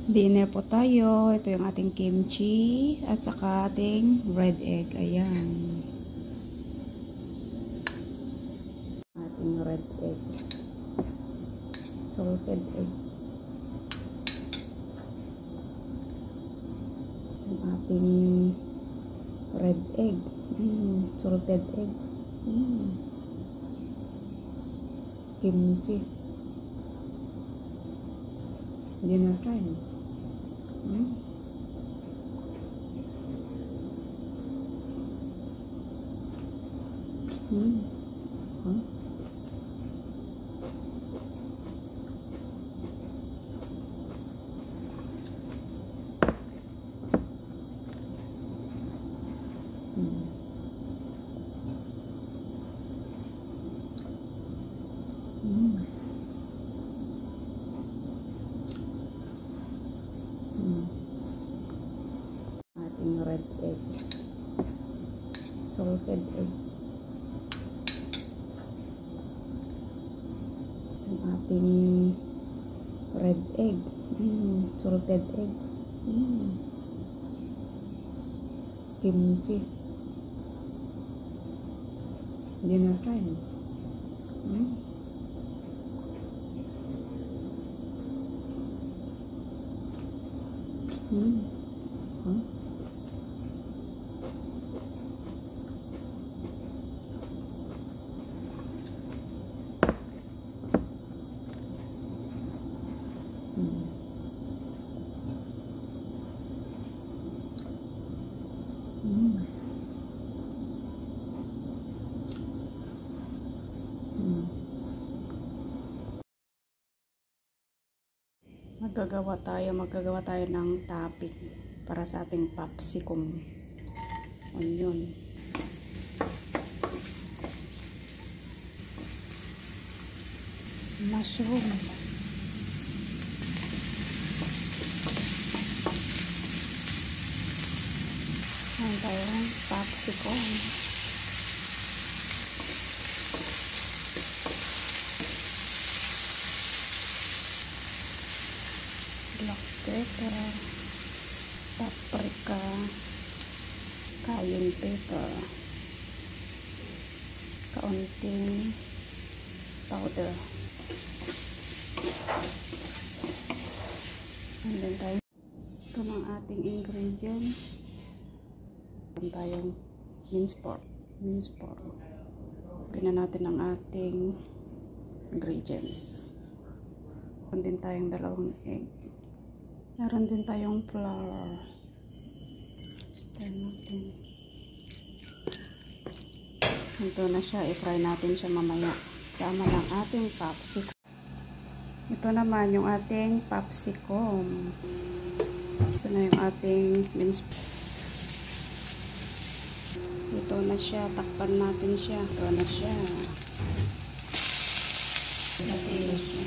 Dinner po tayo. Ito yung ating kimchi at saka ating red egg. Ayan. Ating red egg. Salted egg. Yung ating red egg. Salted egg. Kimchi. Dinner time. Ating red egg, salted egg, yung ating red egg, salted egg, kimchi, dinner time. Magagawa tayo ng topping para sa ating popsicum onion. Mushroom. Ayan tayong popsicum. Black pepper, paprika, cayenne pepper, kaunting powder. And then tayo, ito ng ating ingredients. Meron tayong minced pork. Gina natin ang ating ingredients. Meron din tayong 2 egg. Meron din tayong flour. Stir natin. Ito na siya. I-fry natin siya mamaya. Sama ng ating popsicum. Ito naman yung ating popsicum. Ito na yung ating minced. Ito na siya. Takpan natin siya. Ito na siya. Ito na siya.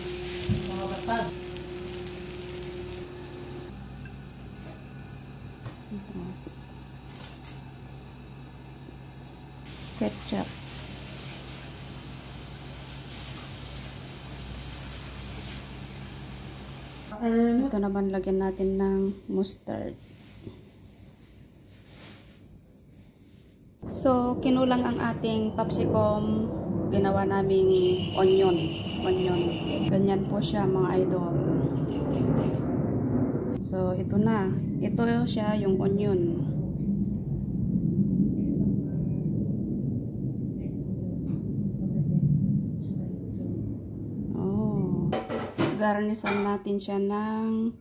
Ketchup. Ito naman lagyan natin ng mustard. So, kinulang ang ating popsicum. Ginawa naming onion. Ganyan po siya mga idol. So, ito na. Ito siya yung onion. Garnisan natin siya ng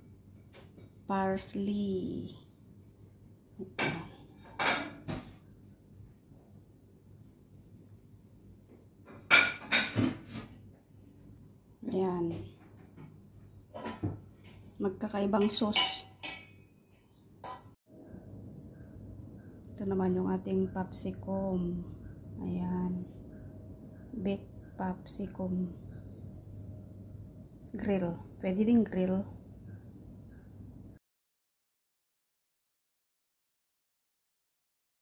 parsley. Ito. Ayan. Magkakaibang sauce. Ito naman yung ating popsicum. Ayan. Baked popsicum. Grill. Pwede din grill.